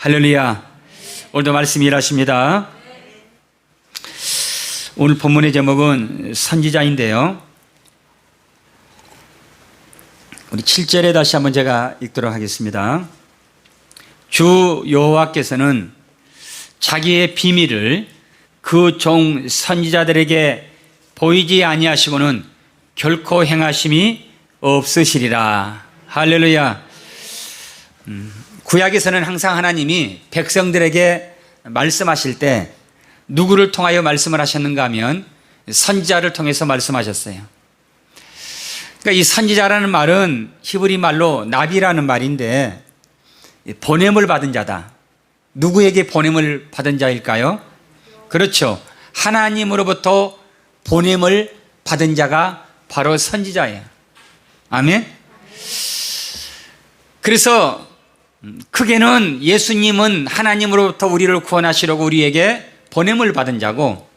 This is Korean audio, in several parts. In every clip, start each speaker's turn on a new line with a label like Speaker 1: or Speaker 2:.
Speaker 1: 할렐루야. 오늘도 말씀이 일하십니다. 오늘 본문의 제목은 선지자인데요, 우리 7절에 다시 한번 제가 읽도록 하겠습니다. 주 여호와께서는 자기의 비밀을 그 종 선지자들에게 보이지 아니하시고는 결코 행하심이 없으시리라. 할렐루야. 구약에서는 항상 하나님이 백성들에게 말씀하실 때 누구를 통하여 말씀을 하셨는가 하면 선지자를 통해서 말씀하셨어요. 그러니까 이 선지자라는 말은 히브리 말로 나비라는 말인데, 보냄을 받은 자다. 누구에게 보냄을 받은 자일까요? 그렇죠. 하나님으로부터 보냄을 받은 자가 바로 선지자예요. 아멘. 그래서 크게는 예수님은 하나님으로부터 우리를 구원하시려고 우리에게 보냄을 받은 자고,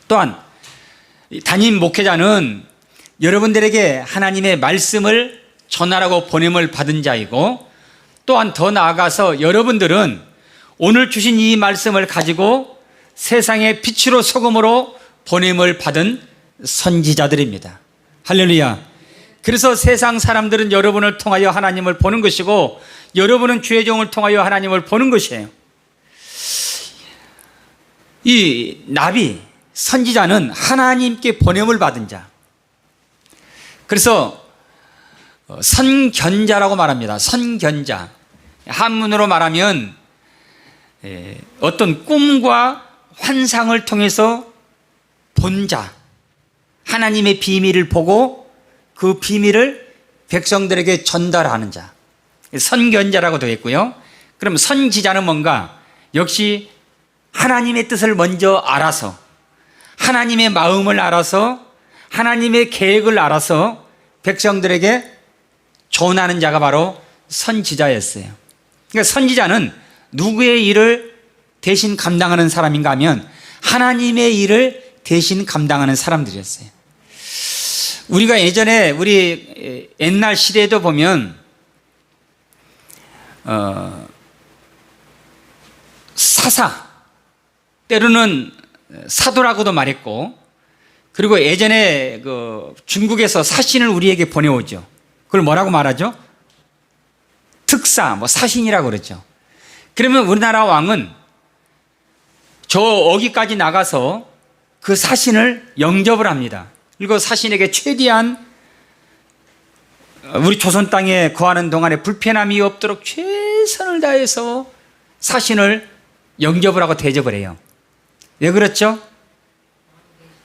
Speaker 1: 또한 담임 목회자는 여러분들에게 하나님의 말씀을 전하라고 보냄을 받은 자이고, 또한 더 나아가서 여러분들은 오늘 주신 이 말씀을 가지고 세상의 빛으로 소금으로 보냄을 받은 선지자들입니다. 할렐루야. 그래서 세상 사람들은 여러분을 통하여 하나님을 보는 것이고, 여러분은 주의 종을 통하여 하나님을 보는 것이에요. 이 나비, 선지자는 하나님께 보냄을 받은 자. 그래서 선견자라고 말합니다. 선견자. 한문으로 말하면 어떤 꿈과 환상을 통해서 본 자, 하나님의 비밀을 보고 그 비밀을 백성들에게 전달하는 자, 선견자라고 되어 있고요. 그럼 선지자는 뭔가? 역시 하나님의 뜻을 먼저 알아서, 하나님의 마음을 알아서, 하나님의 계획을 알아서 백성들에게 전하는 자가 바로 선지자였어요. 그러니까 선지자는 누구의 일을 대신 감당하는 사람인가 하면 하나님의 일을 대신 감당하는 사람들이었어요. 우리가 예전에 우리 옛날 시대에도 보면 사사, 때로는 사도라고도 말했고, 그리고 예전에 그 중국에서 사신을 우리에게 보내오죠. 그걸 뭐라고 말하죠? 특사, 사신이라고 그러죠. 그러면 우리나라 왕은 저 어기까지 나가서 그 사신을 영접을 합니다. 그리고 사신에게 최대한 우리 조선 땅에 거하는 동안에 불편함이 없도록 최선을 다해서 사신을 영접을 하고 대접을 해요. 왜 그렇죠?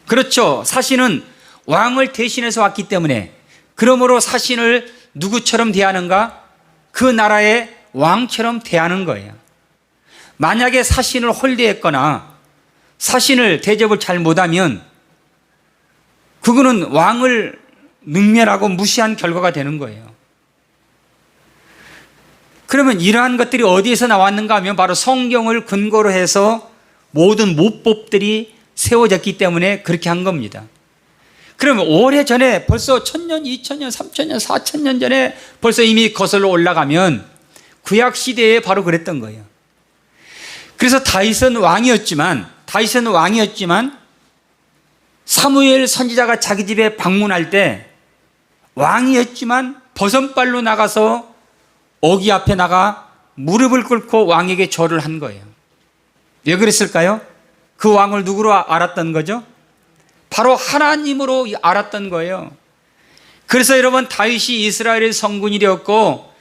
Speaker 1: 그렇죠. 사신은 왕을 대신해서 왔기 때문에, 그러므로 사신을 누구처럼 대하는가? 그 나라의 왕처럼 대하는 거예요. 만약에 사신을 홀대했거나 사신을 대접을 잘 못하면 그거는 왕을 능멸하고 무시한 결과가 되는 거예요. 그러면 이러한 것들이 어디에서 나왔는가 하면 바로 성경을 근거로 해서 모든 모법들이 세워졌기 때문에 그렇게 한 겁니다. 그러면 오래전에 벌써 1000년, 2000년, 3000년, 4000년 전에 벌써 이미 거슬러 올라가면 구약 시대에 바로 그랬던 거예요. 그래서 다윗은 왕이었지만 사무엘 선지자가 자기 집에 방문할 때 왕이었지만 버선발로 나가서 어기 앞에 나가 무릎을 꿇고 왕에게 절을 한 거예요. 왜 그랬을까요? 그 왕을 누구로 알았던 거죠? 바로 하나님으로 알았던 거예요. 그래서 여러분, 다윗이 이스라엘의 성군이 되었고,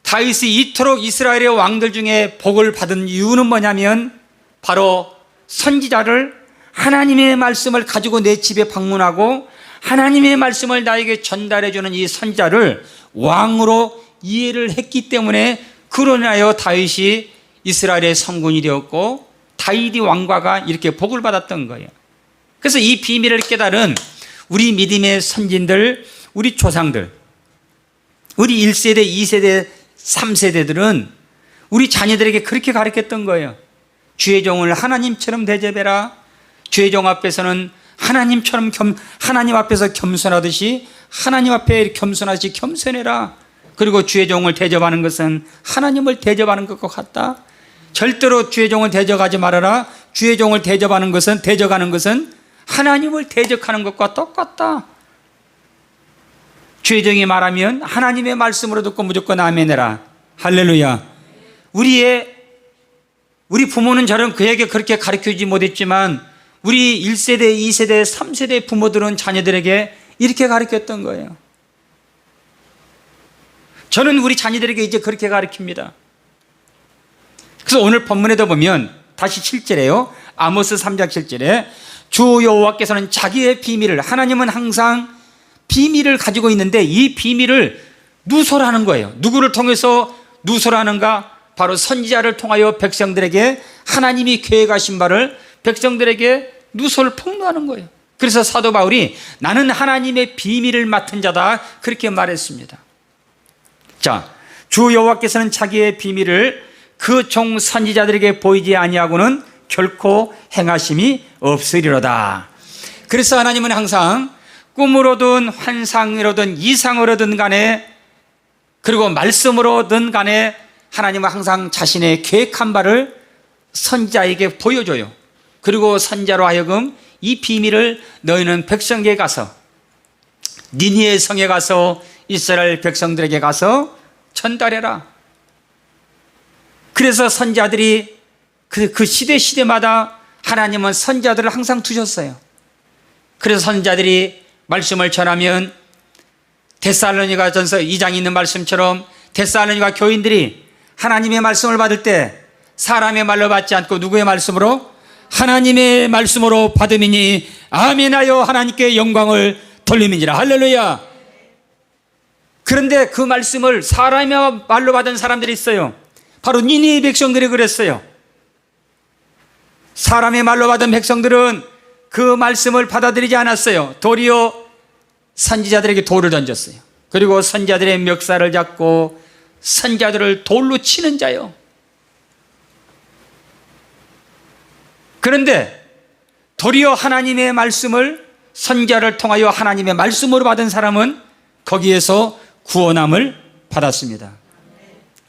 Speaker 1: 다윗이 이토록 이스라엘의 왕들 중에 복을 받은 이유는 뭐냐면 바로 선지자를, 하나님의 말씀을 가지고 내 집에 방문하고 하나님의 말씀을 나에게 전달해주는 이 선지자를 왕으로 이해를 했기 때문에, 그로 인하여 다윗이 이스라엘의 성군이 되었고 다윗이 왕과가 이렇게 복을 받았던 거예요. 그래서 이 비밀을 깨달은 우리 믿음의 선진들, 우리 조상들, 우리 1세대, 2세대, 3세대들은 우리 자녀들에게 그렇게 가르쳤던 거예요. 주의 종을 하나님처럼 대접해라. 주의 종 앞에서는 하나님처럼 하나님 앞에서 겸손하듯이 하나님 앞에 겸손하듯이 겸손해라. 그리고 주의 종을 대접하는 것은 하나님을 대접하는 것과 같다. 절대로 주의 종을 대적하지 말아라. 주의 종을 대접하는 것은, 대적하는 것은 하나님을 대적하는 것과 똑같다. 주의 종이 말하면 하나님의 말씀으로 듣고 무조건 아멘해라. 할렐루야. 우리 부모는 저는 그에게 그렇게 가르쳐주지 못했지만 우리 1세대, 2세대, 3세대 부모들은 자녀들에게 이렇게 가르쳤던 거예요. 저는 우리 자녀들에게 이제 그렇게 가르칩니다. 그래서 오늘 본문에도 보면 다시 7절에요. 아모스 3장 7절에 주 여호와께서는 자기의 비밀을, 하나님은 항상 비밀을 가지고 있는데 이 비밀을 누설하는 거예요. 누구를 통해서 누설하는가? 바로 선지자를 통하여 백성들에게 하나님이 계획하신 바를 백성들에게 누설 폭로하는 거예요. 그래서 사도 바울이 나는 하나님의 비밀을 맡은 자다 그렇게 말했습니다. 자, 주 여호와께서는 자기의 비밀을 그 종 선지자들에게 보이지 아니하고는 결코 행하심이 없으리로다. 그래서 하나님은 항상 꿈으로든 환상으로든 이상으로든 간에, 그리고 말씀으로든 간에 하나님은 항상 자신의 계획한 바를 선지자에게 보여줘요. 그리고 선지자로 하여금 이 비밀을 너희는 백성에게 가서, 니느웨 성에 가서 이스라엘 백성들에게 가서 전달해라. 그래서 선지자들이 그 시대마다 하나님은 선지자들을 항상 두셨어요. 그래서 선지자들이 말씀을 전하면 데살로니가 전서 2장에 있는 말씀처럼 데살로니가 교인들이 하나님의 말씀을 받을 때 사람의 말로 받지 않고 누구의 말씀으로? 하나님의 말씀으로 받음이니 아멘하여 하나님께 영광을 돌림이니라. 할렐루야. 그런데 그 말씀을 사람의 말로 받은 사람들이 있어요. 바로 니느웨 백성들이 그랬어요. 사람의 말로 받은 백성들은 그 말씀을 받아들이지 않았어요. 도리어 선지자들에게 돌을 던졌어요. 그리고 선지자들의 멱살을 잡고 선지자들을 돌로 치는 자요. 그런데 도리어 하나님의 말씀을, 선지자를 통하여 하나님의 말씀으로 받은 사람은 거기에서 구원함을 받았습니다.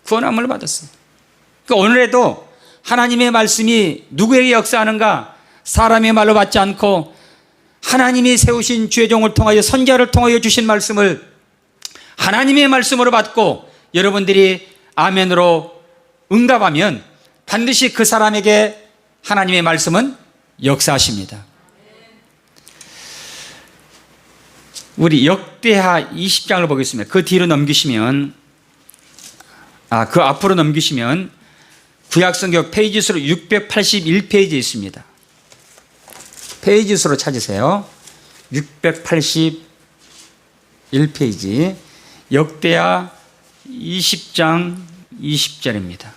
Speaker 1: 구원함을 받았어요. 그러니까 오늘에도 하나님의 말씀이 누구에게 역사하는가? 사람의 말로 받지 않고 하나님이 세우신 주의 종을 통하여, 선지자를 통하여 주신 말씀을 하나님의 말씀으로 받고 여러분들이 아멘으로 응답하면 반드시 그 사람에게 하나님의 말씀은 역사하십니다. 우리 역대하 20장을 보겠습니다. 그 뒤로 넘기시면, 그 앞으로 넘기시면 구약성경 페이지 수로 681페이지에 있습니다. 페이지 수로 찾으세요. 681페이지 역대하 20장 20절입니다.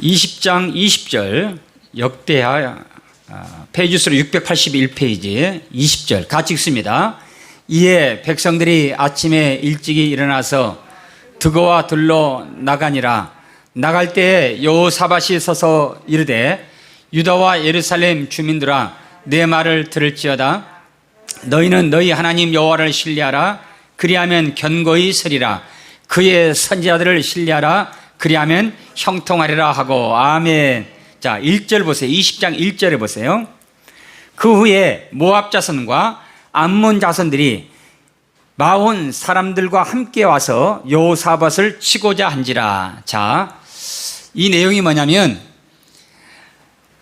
Speaker 1: (20장 20절) 역대하 페이지 수로 681페이지 20절 같이 읽습니다. 이에 백성들이 아침에 일찍이 일어나서 드고와 들로 나가니라. 나갈 때에 여호사밧이 서서 이르되 유다와 예루살렘 주민들아 내 말을 들을지어다. 너희는 너희 하나님 여호와를 신뢰하라. 그리하면 견고히 서리라. 그의 선지자들을 신뢰하라. 그리하면 형통하리라 하고. 아멘. 자, 1절 보세요. 20장 1절에 보세요. 그 후에 모압 자손과 암몬 자손들이 마온 사람들과 함께 와서 여호사밧을 치고자 한지라. 자, 이 내용이 뭐냐면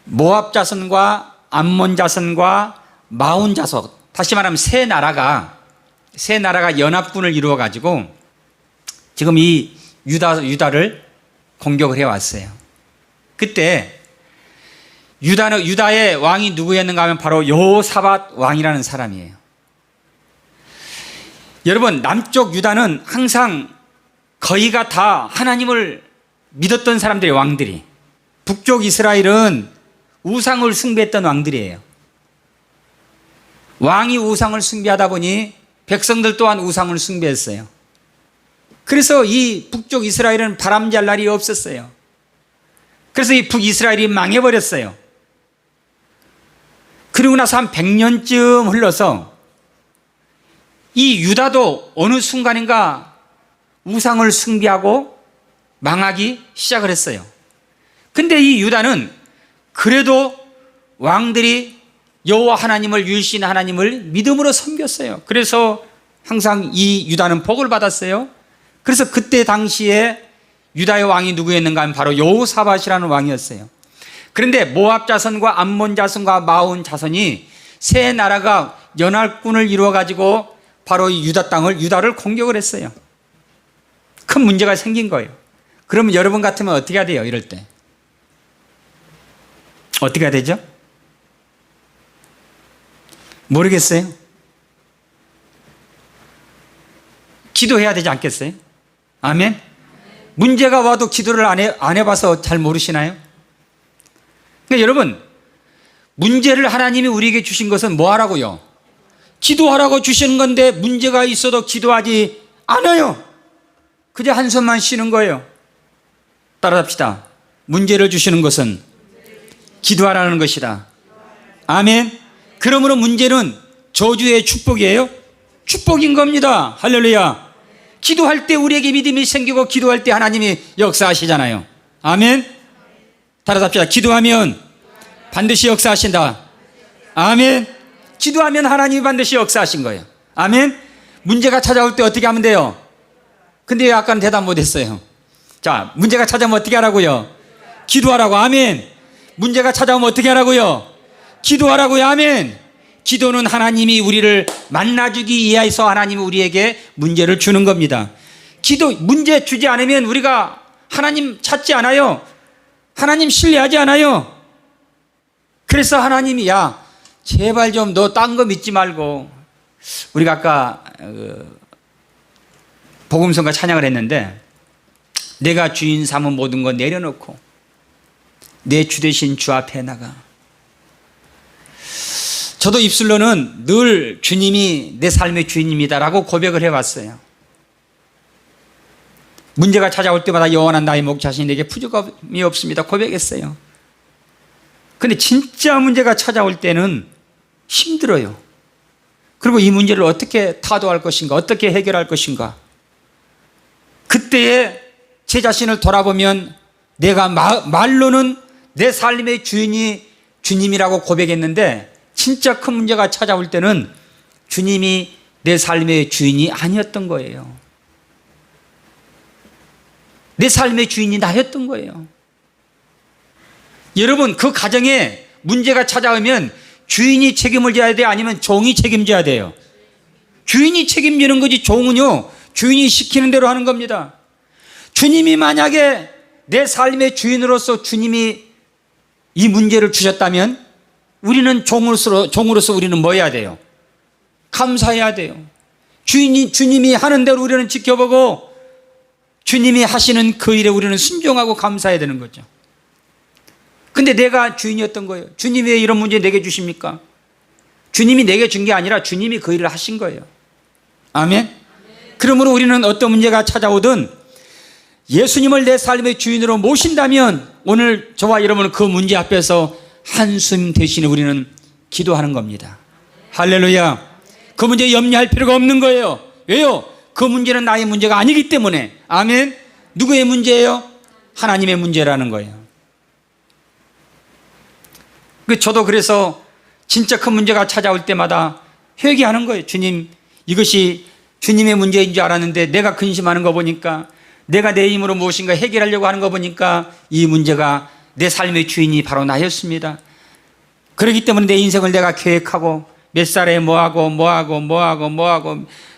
Speaker 1: 모압 자손과 암몬 자손과 마온 자손, 다시 말하면 세 나라가 연합군을 이루어 가지고 지금 이 유다를 공격을 해왔어요. 그때 유다의 왕이 누구였는가 하면 바로 여호사밧 왕이라는 사람이에요. 여러분, 남쪽 유다는 항상 거의가 다 하나님을 믿었던 사람들의 왕들이, 북쪽 이스라엘은 우상을 숭배했던 왕들이에요. 왕이 우상을 숭배하다 보니 백성들 또한 우상을 숭배했어요. 그래서 이 북쪽 이스라엘은 바람잘 날이 없었어요. 그래서 이 북이스라엘이 망해버렸어요. 그리고 나서 한 100년쯤 흘러서 이 유다도 어느 순간인가 우상을 숭배하고 망하기 시작을 했어요. 근데 이 유다는 그래도 왕들이 여호와 하나님을, 유일신 하나님을 믿음으로 섬겼어요. 그래서 항상 이 유다는 복을 받았어요. 그래서 그때 당시에 유다의 왕이 누구였는가 하면 바로 여호사밧이라는 왕이었어요. 그런데 모압 자손과 암몬 자손과 마온 자손이 세 나라가 연합군을 이루어 가지고 바로 이 유다 땅을, 유다를 공격을 했어요. 큰 문제가 생긴 거예요. 그러면 여러분 같으면 어떻게 해야 돼요? 이럴 때 어떻게 해야 되죠? 모르겠어요. 기도해야 되지 않겠어요? 아멘. 문제가 와도 기도를 안 해봐서 잘 모르시나요? 그러니까 여러분, 문제를 하나님이 우리에게 주신 것은 뭐 하라고요? 기도하라고 주시는 건데 문제가 있어도 기도하지 않아요. 그저 한숨만 쉬는 거예요. 따라합시다. 문제를 주시는 것은 기도하라는 것이다. 아멘. 그러므로 문제는 저주의 축복이에요? 축복인 겁니다. 할렐루야. 기도할 때 우리에게 믿음이 생기고 기도할 때 하나님이 역사하시잖아요. 아멘. 따라합시다. 기도하면 반드시 역사하신다. 아멘. 기도하면 하나님이 반드시 역사하신 거예요. 아멘. 문제가 찾아올 때 어떻게 하면 돼요? 근데 왜 아까는 대답 못했어요? 자, 문제가 찾아오면 어떻게 하라고요? 기도하라고. 아멘. 문제가 찾아오면 어떻게 하라고요? 기도하라고요. 아멘. 기도는 하나님이 우리를 만나주기 위해서 하나님이 우리에게 문제를 주는 겁니다. 문제 주지 않으면 우리가 하나님 찾지 않아요. 하나님 신뢰하지 않아요. 그래서 하나님이 야, 제발 좀 너 딴 거 믿지 말고, 우리가 아까 복음성과 찬양을 했는데, 내가 주인 삼은 모든 거 내려놓고 내 주 되신 주 앞에 나가. 저도 입술로는 늘 주님이 내 삶의 주인입니다라고 고백을 해왔어요. 문제가 찾아올 때마다 영원한 나의 목자신이 내게 부족함이 없습니다 고백했어요. 근데 진짜 문제가 찾아올 때는 힘들어요. 그리고 이 문제를 어떻게 타도할 것인가, 어떻게 해결할 것인가. 그때에 제 자신을 돌아보면 내가 말로는 내 삶의 주인이 주님이라고 고백했는데 진짜 큰 문제가 찾아올 때는 주님이 내 삶의 주인이 아니었던 거예요. 내 삶의 주인이 나였던 거예요. 여러분, 그 가정에 문제가 찾아오면 주인이 책임을 져야 돼요? 아니면 종이 책임져야 돼요? 주인이 책임지는 거지, 종은요 주인이 시키는 대로 하는 겁니다. 주님이 만약에 내 삶의 주인으로서 주님이 이 문제를 주셨다면 우리는 종으로서 우리는 뭐 해야 돼요? 감사해야 돼요. 주님이 하는 대로 우리는 지켜보고 주님이 하시는 그 일에 우리는 순종하고 감사해야 되는 거죠. 근데 내가 주인이었던 거예요. 주님이 왜 이런 문제 내게 주십니까? 주님이 내게 준 게 아니라 주님이 그 일을 하신 거예요. 아멘. 그러므로 우리는 어떤 문제가 찾아오든 예수님을 내 삶의 주인으로 모신다면 오늘 저와 여러분은 그 문제 앞에서 한숨 대신에 우리는 기도하는 겁니다. 할렐루야. 그 문제에 염려할 필요가 없는 거예요. 왜요? 그 문제는 나의 문제가 아니기 때문에. 아멘. 누구의 문제예요? 하나님의 문제라는 거예요. 저도 그래서 진짜 큰 문제가 찾아올 때마다 회개하는 거예요. 주님, 이것이 주님의 문제인 줄 알았는데 내가 근심하는 거 보니까, 내가 내 힘으로 무엇인가 해결하려고 하는 거 보니까 이 문제가 내 삶의 주인이 바로 나였습니다. 그렇기 때문에 내 인생을 내가 계획하고 몇 살에 뭐하고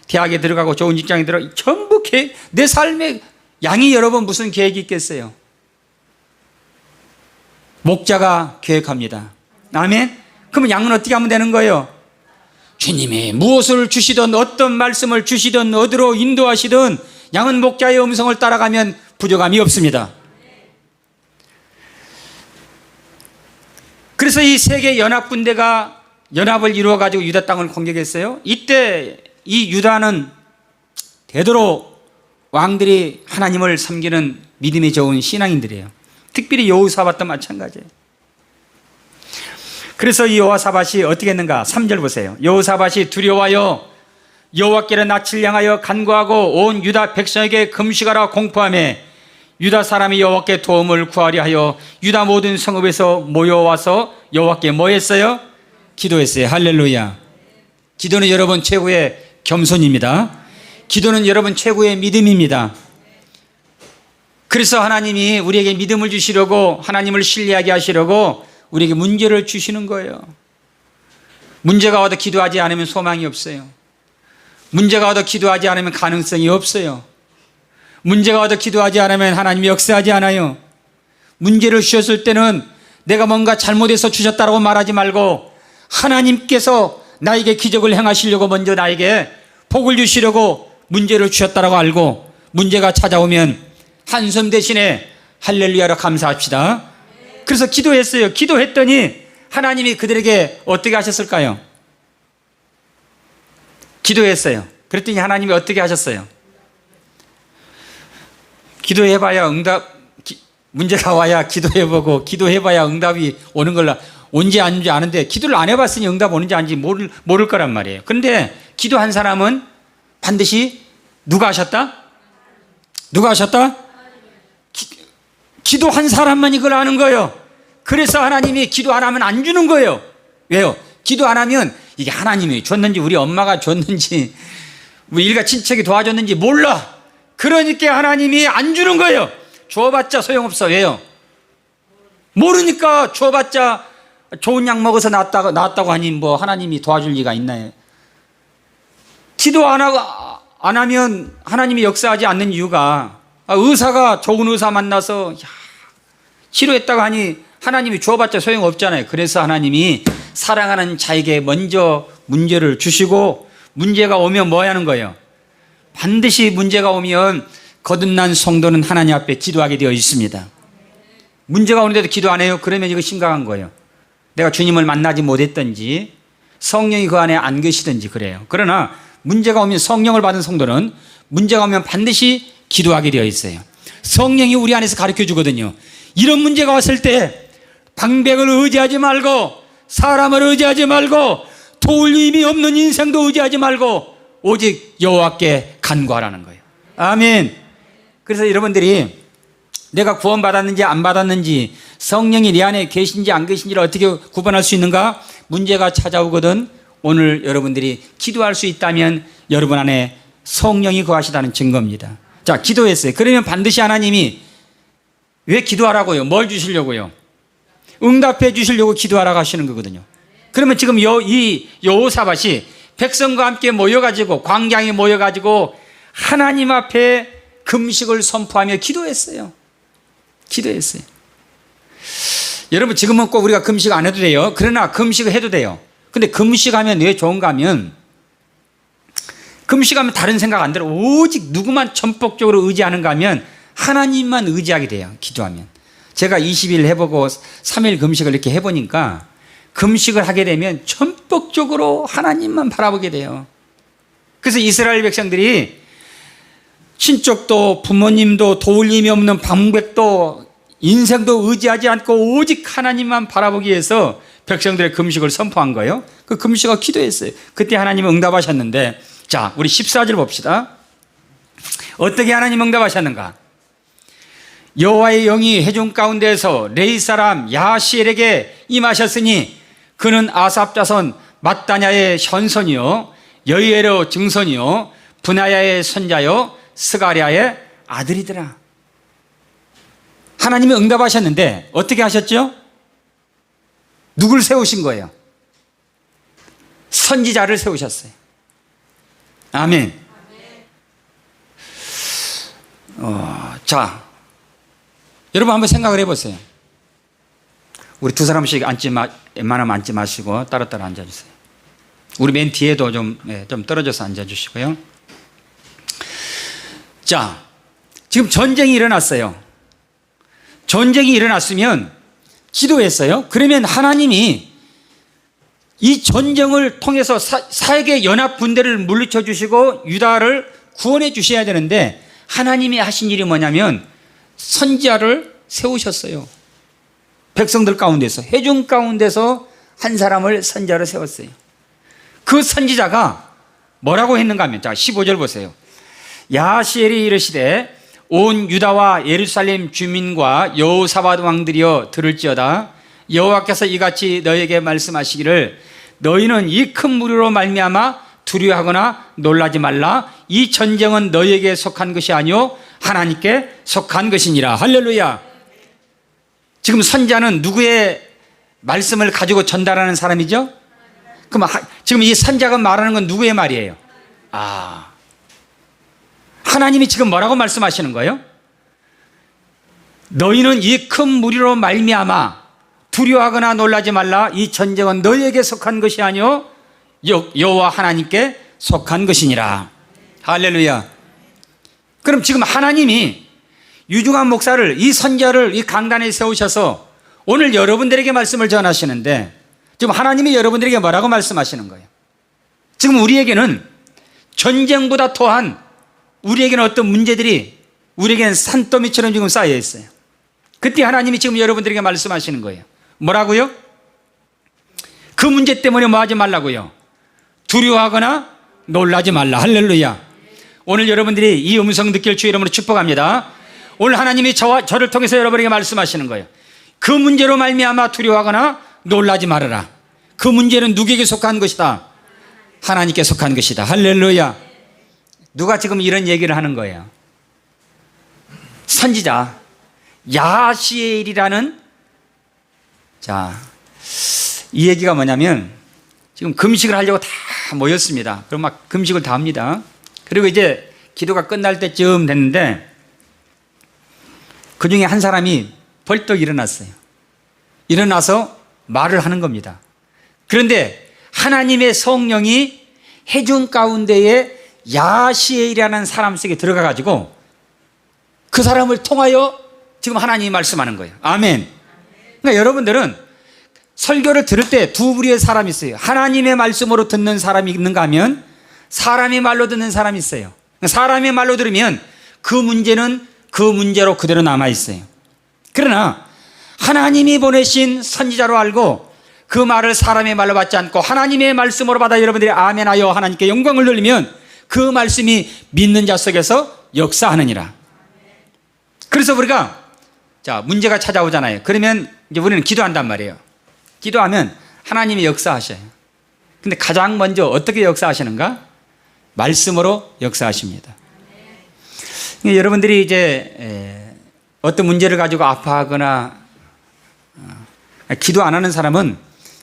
Speaker 1: 대학에 들어가고 좋은 직장에 들어가고 전부 계획, 내 삶의 양이 여러분 무슨 계획이 있겠어요? 목자가 계획합니다. 아멘. 그러면 양은 어떻게 하면 되는 거예요? 주님이 무엇을 주시든 어떤 말씀을 주시든 어디로 인도하시든 양은 목자의 음성을 따라가면 부족함이 없습니다. 그래서 이 세계 연합군대가 연합을 이루어 가지고 유다 땅을 공격했어요. 이때 이 유다는 되도록 왕들이 하나님을 섬기는 믿음이 좋은 신앙인들이에요. 특별히 여호사밧도 마찬가지예요. 그래서 이 여호사밧이 어떻게 했는가? 3절 보세요. 여호사밧이 두려워하여 여호와께로 낯을 향하여 간구하고 온 유다 백성에게 금식하라 공포하며 유다 사람이 여호와께 도움을 구하려 하여 유다 모든 성읍에서 모여와서 여호와께 뭐 했어요? 기도했어요. 할렐루야. 기도는 여러분 최고의 겸손입니다. 기도는 여러분 최고의 믿음입니다. 그래서 하나님이 우리에게 믿음을 주시려고, 하나님을 신뢰하게 하시려고 우리에게 문제를 주시는 거예요. 문제가 와도 기도하지 않으면 소망이 없어요. 문제가 와도 기도하지 않으면 가능성이 없어요. 문제가 와도 기도하지 않으면 하나님이 역사하지 않아요. 문제를 주셨을 때는 내가 뭔가 잘못해서 주셨다고 말하지 말고 하나님께서 나에게 기적을 행하시려고 먼저 나에게 복을 주시려고 문제를 주셨다고 알고 문제가 찾아오면 한숨 대신에 할렐루야로 감사합시다. 그래서 기도했어요. 기도했더니 하나님이 그들에게 어떻게 하셨을까요? 기도했어요. 그랬더니 하나님이 어떻게 하셨어요? 기도해봐야 문제가 와야 기도해보고 기도해봐야 응답이 오는 걸로 온지 아닌지 아는데 기도를 안 해봤으니 응답 오는지 아닌지 모를 거란 말이에요. 그런데 기도한 사람은 반드시 누가 하셨다? 누가 하셨다? 기도한 사람만 이걸 아는 거예요. 그래서 하나님이 기도 안 하면 안 주는 거예요. 왜요? 기도 안 하면 이게 하나님이 줬는지 우리 엄마가 줬는지 우리 일가 친척이 도와줬는지 몰라. 그러니까 하나님이 안 주는 거예요. 줘봤자 소용없어. 왜요? 모르니까 줘봤자 좋은 약 먹어서 나았다고 하니 뭐 하나님이 도와줄 리가 있나요? 기도 안 하면 하나님이 역사하지 않는 이유가 의사가 좋은 의사 만나서 치료했다고 하니 하나님이 줘봤자 소용없잖아요. 그래서 하나님이 사랑하는 자에게 먼저 문제를 주시고 문제가 오면 뭐 하는 거예요? 반드시 문제가 오면 거듭난 성도는 하나님 앞에 기도하게 되어 있습니다. 문제가 오는데도 기도 안 해요? 그러면 이거 심각한 거예요. 내가 주님을 만나지 못했든지 성령이 그 안에 안 계시든지 그래요. 그러나 문제가 오면 성령을 받은 성도는 문제가 오면 반드시 기도하게 되어 있어요. 성령이 우리 안에서 가르쳐 주거든요. 이런 문제가 왔을 때 방백을 의지하지 말고 사람을 의지하지 말고 도울 힘이 없는 인생도 의지하지 말고 오직 여호와께 간구하라는 거예요. 아멘. 그래서 여러분들이 내가 구원받았는지 안 받았는지 성령이 내 안에 계신지 안 계신지를 어떻게 구분할 수 있는가? 문제가 찾아오거든 오늘 여러분들이 기도할 수 있다면 여러분 안에 성령이 거하시다는 증거입니다. 자, 기도했어요. 그러면 반드시 하나님이 왜 기도하라고요? 뭘 주시려고요? 응답해 주시려고 기도하라고 하시는 거거든요. 그러면 지금 이 여호사밧이 백성과 함께 모여가지고 광장에 모여가지고 하나님 앞에 금식을 선포하며 기도했어요. 기도했어요. 여러분 지금은 꼭 우리가 금식 안 해도 돼요. 그러나 금식을 해도 돼요. 근데 금식하면 왜 좋은가 하면 금식하면 다른 생각 안 들어. 오직 누구만 전폭적으로 의지하는가 하면 하나님만 의지하게 돼요. 기도하면. 제가 20일 해보고 3일 금식을 이렇게 해보니까 금식을 하게 되면 전폭적으로 하나님만 바라보게 돼요. 그래서 이스라엘 백성들이 친척도 부모님도 도울 힘이 없는 방백도 인생도 의지하지 않고 오직 하나님만 바라보기 위해서 백성들의 금식을 선포한 거예요. 그 금식을 기도했어요. 그때 하나님은 응답하셨는데 자, 우리 14절 봅시다. 어떻게 하나님 응답하셨는가? 여호와의 영이 회중 가운데에서 레위 사람 야하시엘에게 임하셨으니 그는 아삽 자손 mat다냐의 현손이요 여이엘의 증손이요 분하야의 손자요 스가랴의 아들이더라. 하나님이 응답하셨는데 어떻게 하셨죠? 누굴 세우신 거예요? 선지자를 세우셨어요. 아멘. 자, 여러분 한번 생각을 해보세요. 우리 두 사람씩 웬만하면 앉지 마시고 따로따로 앉아주세요. 우리 맨 뒤에도 좀 떨어져서 앉아주시고요. 자, 지금 전쟁이 일어났어요. 전쟁이 일어났으면 기도했어요. 그러면 하나님이 이 전쟁을 통해서 사역의 연합 군대를 물리쳐 주시고 유다를 구원해 주셔야 되는데 하나님이 하신 일이 뭐냐면 선지자를 세우셨어요. 백성들 가운데서, 회중 가운데서 한 사람을 선지자로 세웠어요. 그 선지자가 뭐라고 했는가 하면, 자, 15절 보세요. 야하시엘이 이르시되 온 유다와 예루살렘 주민과 여호사밧 왕들이여 들을지어다. 여호와께서 이같이 너에게 말씀하시기를 너희는 이 큰 무리로 말미암아 두려워하거나 놀라지 말라. 이 전쟁은 너희에게 속한 것이 아니요 하나님께 속한 것이니라. 할렐루야. 지금 선지자는 누구의 말씀을 가지고 전달하는 사람이죠? 그럼 지금 이 선지자가 말하는 건 누구의 말이에요? 하나님이 지금 뭐라고 말씀하시는 거예요? 너희는 이 큰 무리로 말미암아 두려워하거나 놀라지 말라. 이 전쟁은 너희에게 속한 것이 아니요 여호와 하나님께 속한 것이니라. 할렐루야. 그럼 지금 하나님이 유중한 목사를, 이 선지자를 이 강단에 세우셔서 오늘 여러분들에게 말씀을 전하시는데, 지금 하나님이 여러분들에게 뭐라고 말씀하시는 거예요? 지금 우리에게는 전쟁보다 더한, 우리에게는 어떤 문제들이 우리에게는 산더미처럼 지금 쌓여 있어요. 그때 하나님이 지금 여러분들에게 말씀하시는 거예요. 뭐라고요? 그 문제 때문에 뭐 하지 말라고요? 두려워하거나 놀라지 말라. 할렐루야. 오늘 여러분들이 이 음성 느낄 주 이름으로 축복합니다. 오늘 하나님이 저를 통해서 여러분에게 말씀하시는 거예요. 그 문제로 말미암아 두려워하거나 놀라지 말아라. 그 문제는 누구에게 속한 것이다? 하나님께 속한 것이다. 할렐루야. 누가 지금 이런 얘기를 하는 거예요? 선지자 야하시엘이라는, 자, 이 얘기가 뭐냐면 지금 금식을 하려고 다 모였습니다. 그럼 막 금식을 다 합니다. 그리고 이제 기도가 끝날 때쯤 됐는데 그 중에 한 사람이 벌떡 일어났어요. 일어나서 말을 하는 겁니다. 그런데 하나님의 성령이 회중 가운데에 야하시엘이라는 사람 속에 들어가 가지고 그 사람을 통하여 지금 하나님이 말씀하는 거예요. 아멘. 그러니까 여러분들은 설교를 들을 때 두 부류의 사람이 있어요. 하나님의 말씀으로 듣는 사람이 있는가 하면 사람의 말로 듣는 사람이 있어요. 사람의 말로 들으면 그 문제는 그 문제로 그대로 남아있어요. 그러나 하나님이 보내신 선지자로 알고 그 말을 사람의 말로 받지 않고 하나님의 말씀으로 받아 여러분들이 아멘하여 하나님께 영광을 돌리면 그 말씀이 믿는 자 속에서 역사하느니라. 그래서 우리가, 자, 문제가 찾아오잖아요. 그러면 이제 우리는 기도한단 말이에요. 기도하면 하나님이 역사하셔요. 근데 가장 먼저 어떻게 역사하시는가? 말씀으로 역사하십니다. 여러분들이 이제 어떤 문제를 가지고 아파하거나 기도 안 하는 사람은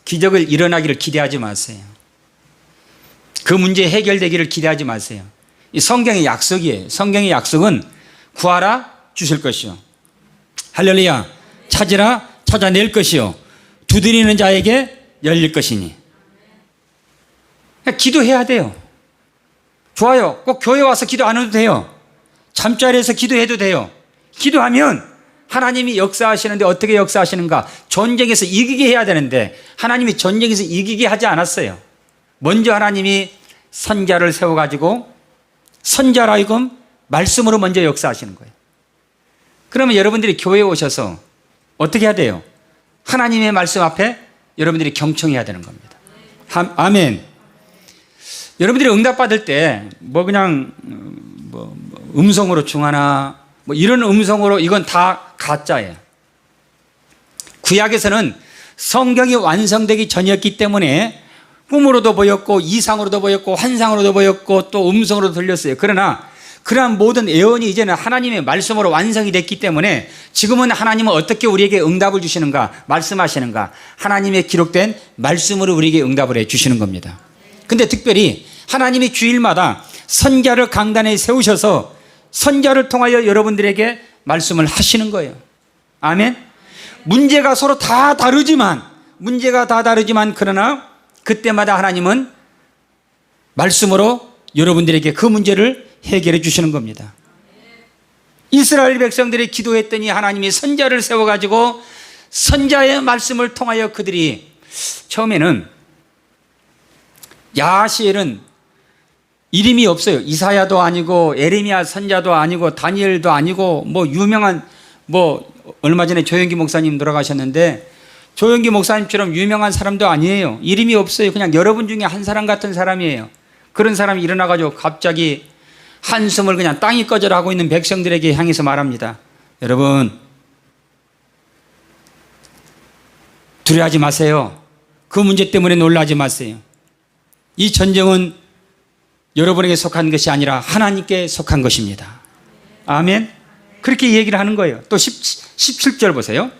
Speaker 1: 기적을 일어나기를 기대하지 마세요. 그 문제 해결되기를 기대하지 마세요. 이 성경의 약속이에요. 성경의 약속은 구하라 주실 것이요, 할렐루야, 찾으라 찾아낼 것이요, 두드리는 자에게 열릴 것이니. 기도해야 돼요. 좋아요. 꼭 교회 와서 기도 안 해도 돼요. 잠자리에서 기도해도 돼요. 기도하면 하나님이 역사하시는데 어떻게 역사하시는가? 전쟁에서 이기게 해야 되는데 하나님이 전쟁에서 이기게 하지 않았어요. 먼저 하나님이 선지자를 세워가지고 선지자로 하여금 말씀으로 먼저 역사하시는 거예요. 그러면 여러분들이 교회에 오셔서 어떻게 해야 돼요? 하나님의 말씀 앞에 여러분들이 경청해야 되는 겁니다. 아멘. 여러분들이 응답받을 때 뭐 그냥 음성으로 중하나 뭐 이런 음성으로, 이건 다 가짜예요. 구약에서는 성경이 완성되기 전이었기 때문에 꿈으로도 보였고 이상으로도 보였고 환상으로도 보였고 또 음성으로도 들렸어요. 그러나 그러한 모든 예언이 이제는 하나님의 말씀으로 완성이 됐기 때문에 지금은 하나님은 어떻게 우리에게 응답을 주시는가, 말씀하시는가? 하나님의 기록된 말씀으로 우리에게 응답을 해 주시는 겁니다. 근데 특별히 하나님이 주일마다 선지자를 강단에 세우셔서 선지자를 통하여 여러분들에게 말씀을 하시는 거예요. 아멘. 문제가 서로 다 다르지만 그러나 그때마다 하나님은 말씀으로 여러분들에게 그 문제를 해결해 주시는 겁니다. 이스라엘 백성들이 기도했더니 하나님이 선지자를 세워가지고 선지자의 말씀을 통하여 그들이, 처음에는 야하시엘은 이름이 없어요. 이사야도 아니고 에레미야 선지자도 아니고 다니엘도 아니고 뭐 유명한 뭐 얼마 전에 조영기 목사님 돌아가셨는데 조영기 목사님처럼 유명한 사람도 아니에요. 이름이 없어요. 그냥 여러분 중에 한 사람 같은 사람이에요. 그런 사람이 일어나가지고 갑자기 한숨을 그냥 땅이 꺼져라 하고 있는 백성들에게 향해서 말합니다. 여러분, 두려워하지 마세요. 그 문제 때문에 놀라지 마세요. 이 전쟁은 여러분에게 속한 것이 아니라 하나님께 속한 것입니다. 아멘. 그렇게 얘기를 하는 거예요. 또 17절 보세요.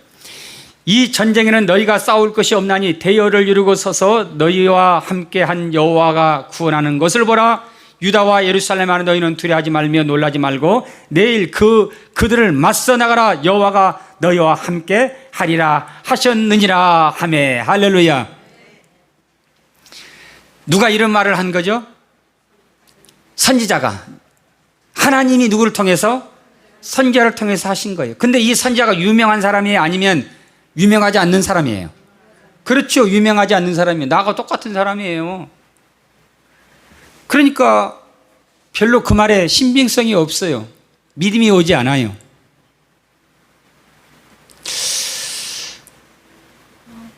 Speaker 1: 이 전쟁에는 너희가 싸울 것이 없나니 대열을 이루고 서서 너희와 함께한 여호와가 구원하는 것을 보라. 유다와 예루살렘 안에 너희는 두려워하지 말며 놀라지 말고 내일 그들을 맞서 나가라. 여호와가 너희와 함께 하리라 하셨느니라 하매. 할렐루야. 누가 이런 말을 한 거죠? 선지자가. 하나님이 누구를 통해서? 선지자를 통해서 하신 거예요. 근데 이 선지자가 유명한 사람이에요? 아니면 유명하지 않는 사람이에요? 그렇죠. 유명하지 않는 사람이에요. 나하고 똑같은 사람이에요. 그러니까 별로 그 말에 신빙성이 없어요. 믿음이 오지 않아요.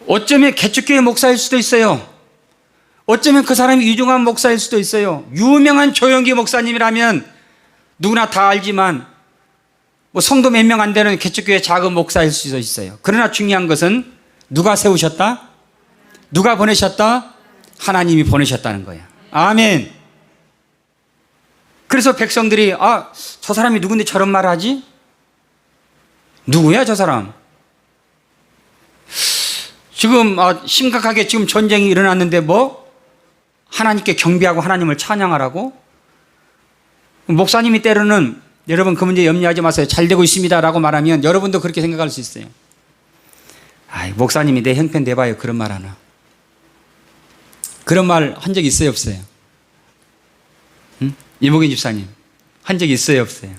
Speaker 1: 어쩌면 개척교회 목사일 수도 있어요. 어쩌면 그 사람이 유중한 목사일 수도 있어요. 유명한 조영기 목사님이라면 누구나 다 알지만 뭐 성도 몇 명 안 되는 개척교회 작은 목사일 수도 있어요. 그러나 중요한 것은 누가 세우셨다? 누가 보내셨다? 하나님이 보내셨다는 거예요. 아멘. 그래서 백성들이 저 사람이 누군데 저런 말을 하지? 누구야 저 사람? 지금 심각하게 지금 전쟁이 일어났는데 뭐 하나님께 경배하고 하나님을 찬양하라고? 목사님이 때로는 여러분 그 문제 염려하지 마세요. 잘 되고 있습니다 라고 말하면 여러분도 그렇게 생각할 수 있어요. 목사님이 내 형편 내봐요. 그런 말 하나. 그런 말 한 적 있어요 없어요? 응? 이복인 집사님 한 적 있어요 없어요?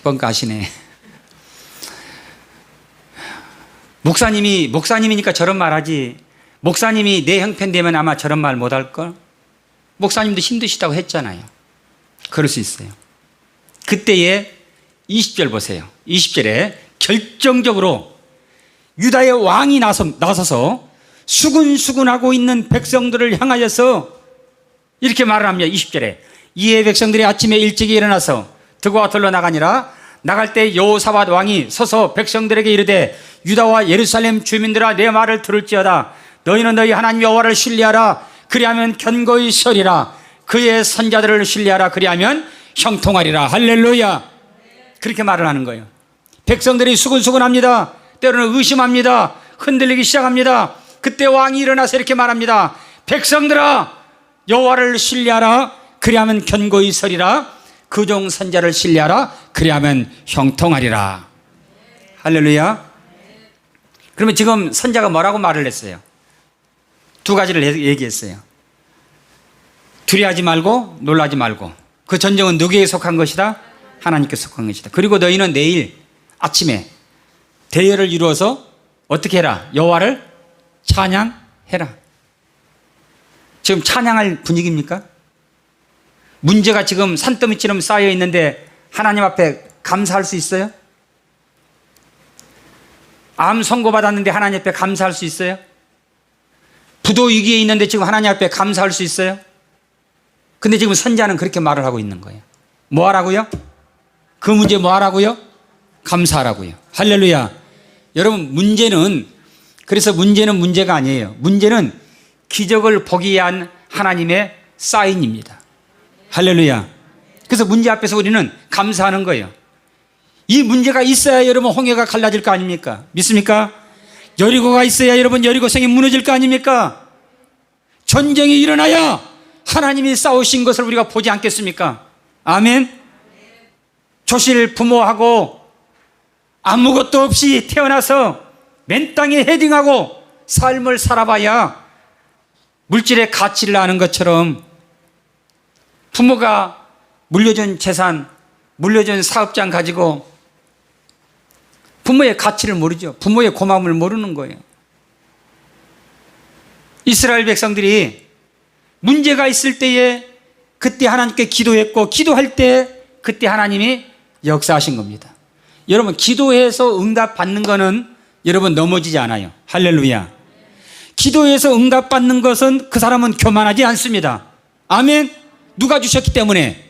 Speaker 1: 뻥까시네. 목사님이니까 저런 말 하지. 목사님이 내 형편 되면 아마 저런 말 못 할걸? 목사님도 힘드시다고 했잖아요. 그럴 수 있어요. 그때에 20절 보세요. 20절에 결정적으로 유다의 왕이 나서서 수군수군하고 있는 백성들을 향하여서 이렇게 말을 합니다. 20절에 이에 백성들이 아침에 일찍이 일어나서 들과 들러 나가니라. 나갈 때 여호사밧 왕이 서서 백성들에게 이르되 유다와 예루살렘 주민들아 내 말을 들을지어다. 너희는 너희 하나님 여호와를 신뢰하라. 그리하면 견고히 서리라. 그의 선자들을 신뢰하라. 그리하면 형통하리라. 할렐루야. 그렇게 말을 하는 거예요. 백성들이 수군수군합니다. 때로는 의심합니다. 흔들리기 시작합니다. 그때 왕이 일어나서 이렇게 말합니다. 백성들아 여호와를 신뢰하라. 그리하면 견고히 서리라. 그종 선자를 신뢰하라. 그리하면 형통하리라. 할렐루야. 그러면 지금 선자가 뭐라고 말을 했어요? 두 가지를 얘기했어요. 두려워하지 말고 놀라지 말고. 그 전쟁은 누구에게 속한 것이다? 하나님께 속한 것이다. 그리고 너희는 내일 아침에 대열을 이루어서 어떻게 해라? 여호와를 찬양해라. 지금 찬양할 분위기입니까? 문제가 지금 산더미처럼 쌓여 있는데 하나님 앞에 감사할 수 있어요? 암 선고받았는데 하나님 앞에 감사할 수 있어요? 부도 위기에 있는데 지금 하나님 앞에 감사할 수 있어요? 근데 지금 선지자는 그렇게 말을 하고 있는 거예요. 뭐 하라고요? 그 문제 뭐 하라고요? 감사하라고요. 할렐루야. 여러분 그래서 문제는 문제가 아니에요. 문제는 기적을 보기 위한 하나님의 사인입니다. 할렐루야. 그래서 문제 앞에서 우리는 감사하는 거예요. 이 문제가 있어야 여러분 홍해가 갈라질 거 아닙니까? 믿습니까? 여리고가 있어야 여러분 여리고성이 무너질 거 아닙니까? 전쟁이 일어나야 하나님이 싸우신 것을 우리가 보지 않겠습니까? 아멘. 조실 부모하고 아무것도 없이 태어나서 맨 땅에 헤딩하고 삶을 살아봐야 물질의 가치를 아는 것처럼 부모가 물려준 재산, 물려준 사업장 가지고 부모의 가치를 모르죠. 부모의 고마움을 모르는 거예요. 이스라엘 백성들이 문제가 있을 때에 그때 하나님께 기도했고 기도할 때 그때 하나님이 역사하신 겁니다. 여러분, 기도해서 응답 받는 거는 여러분 넘어지지 않아요. 할렐루야. 기도해서 응답 받는 것은 그 사람은 교만하지 않습니다. 아멘. 누가 주셨기 때문에.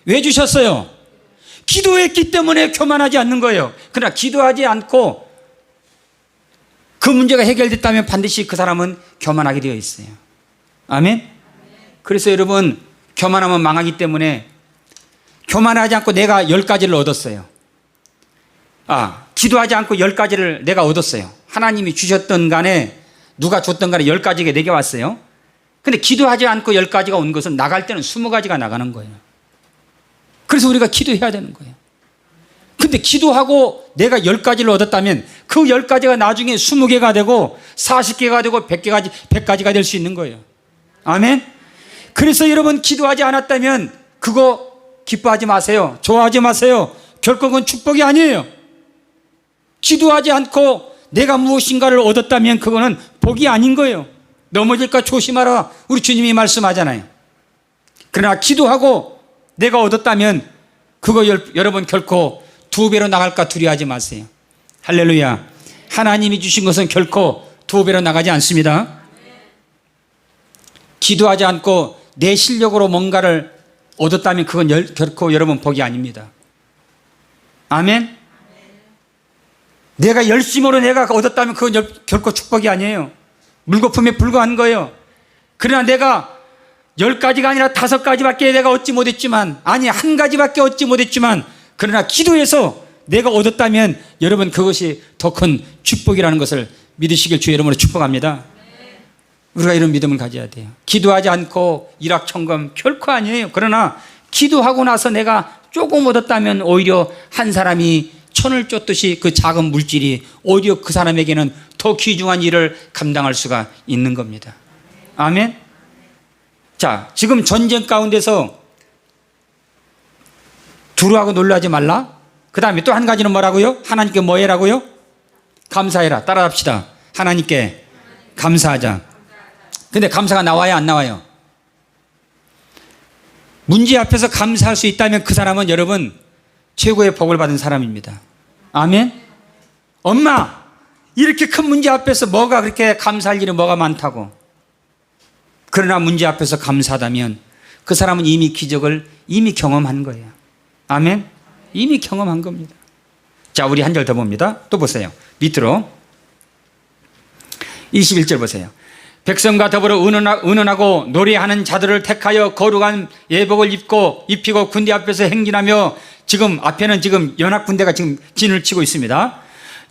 Speaker 1: 왜 주셨어요? 기도했기 때문에 교만하지 않는 거예요. 그러나 기도하지 않고 그 문제가 해결됐다면 반드시 그 사람은 교만하게 되어 있어요. 아멘. 그래서 여러분, 교만하면 망하기 때문에 교만하지 않고 내가 10가지를 얻었어요. 기도하지 않고 10가지를 내가 얻었어요. 하나님이 주셨던 간에 누가 줬던 간에 10가지가 내게 왔어요. 근데 기도하지 않고 10가지가 온 것은 나갈 때는 20가지가 나가는 거예요. 그래서 우리가 기도해야 되는 거예요. 근데 기도하고 내가 10가지를 얻었다면 그 10가지가 나중에 20개가 되고 40개가 되고 100가지가 될 수 있는 거예요. 아멘. 그래서 여러분, 기도하지 않았다면 그거 기뻐하지 마세요. 좋아하지 마세요. 결코 그건 축복이 아니에요. 기도하지 않고 내가 무엇인가를 얻었다면 그거는 복이 아닌 거예요. 넘어질까 조심하라. 우리 주님이 말씀하잖아요. 그러나 기도하고 내가 얻었다면 그거 여러분 결코 2배로 나갈까 두려워하지 마세요. 할렐루야. 하나님이 주신 것은 결코 2배로 나가지 않습니다. 기도하지 않고 내 실력으로 뭔가를 얻었다면 그건 결코 여러분 복이 아닙니다. 아멘. 내가 열심으로 내가 얻었다면 그건 결코 축복이 아니에요. 물거품에 불과한 거예요. 그러나 내가 10가지가 아니라 5가지밖에 내가 얻지 못했지만, 아니 1가지밖에 얻지 못했지만, 그러나 기도해서 내가 얻었다면 여러분 그것이 더 큰 축복이라는 것을 믿으시길 주의 이름으로 축복합니다. 우리가 이런 믿음을 가져야 돼요. 기도하지 않고 일확천금 결코 아니에요. 그러나 기도하고 나서 내가 조금 얻었다면 오히려 한 사람이 천을 쫓듯이 그 작은 물질이 오히려 그 사람에게는 더 귀중한 일을 감당할 수가 있는 겁니다. 아멘. 자, 지금 전쟁 가운데서 두려워하고 놀라지 말라. 그 다음에 또 한 가지는 뭐라고요? 하나님께 뭐 해라고요? 감사해라. 따라합시다. 하나님께 감사하자. 근데 감사가 나와야 안 나와요? 문제 앞에서 감사할 수 있다면 그 사람은 여러분 최고의 복을 받은 사람입니다. 아멘. 엄마, 이렇게 큰 문제 앞에서 뭐가 그렇게 감사할 일이 뭐가 많다고. 그러나 문제 앞에서 감사하다면 그 사람은 이미 기적을 이미 경험한 거예요. 아멘. 이미 경험한 겁니다. 자, 우리 한 절 더 봅니다. 또 보세요. 밑으로 21절 보세요. 백성과 더불어 의논하고 노래하는 자들을 택하여 거룩한 예복을 입히고 군대 앞에서 행진하며, 지금 앞에는 지금 연합군대가 지금 진을 치고 있습니다.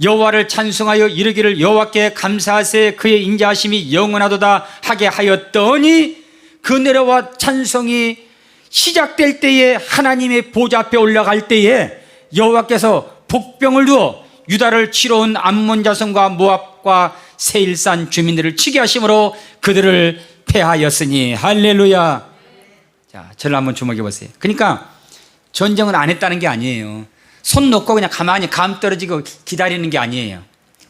Speaker 1: 여호와를 찬송하여 이르기를 여호와께 감사하세, 그의 인자하심이 영원하도다 하게 하였더니, 그 노래와 찬송이 시작될 때에 하나님의 보좌 앞에 올라갈 때에 여호와께서 복병을 두어 유다를 치러 온 암몬 자손과 모압과 세일산 주민들을 치게 하심으로 그들을 패하였으니. 할렐루야. 자, 저를 한번 주목해 보세요. 그러니까 전쟁을 안 했다는 게 아니에요. 손 놓고 그냥 가만히 감 떨어지고 기다리는 게 아니에요.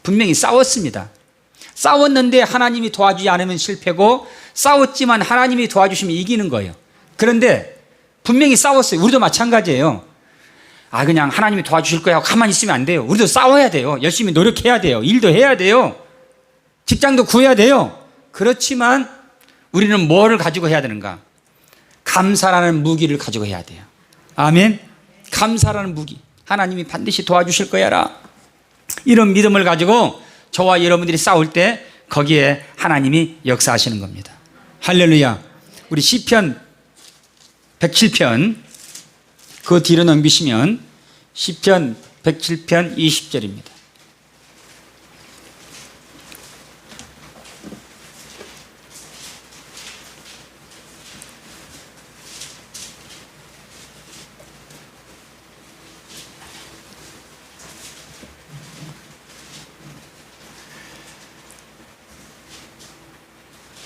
Speaker 1: 분명히 싸웠습니다. 싸웠는데 하나님이 도와주지 않으면 실패고, 싸웠지만 하나님이 도와주시면 이기는 거예요. 그런데 분명히 싸웠어요. 우리도 마찬가지예요. 그냥 하나님이 도와주실 거야 하고 가만히 있으면 안 돼요. 우리도 싸워야 돼요. 열심히 노력해야 돼요. 일도 해야 돼요. 직장도 구해야 돼요. 그렇지만 우리는 뭐를 가지고 해야 되는가? 감사라는 무기를 가지고 해야 돼요. 아멘. 감사라는 무기. 하나님이 반드시 도와주실 거야라. 이런 믿음을 가지고 저와 여러분들이 싸울 때 거기에 하나님이 역사하시는 겁니다. 할렐루야. 우리 시편 107편 그 뒤로 넘기시면 시편 107편 20절입니다.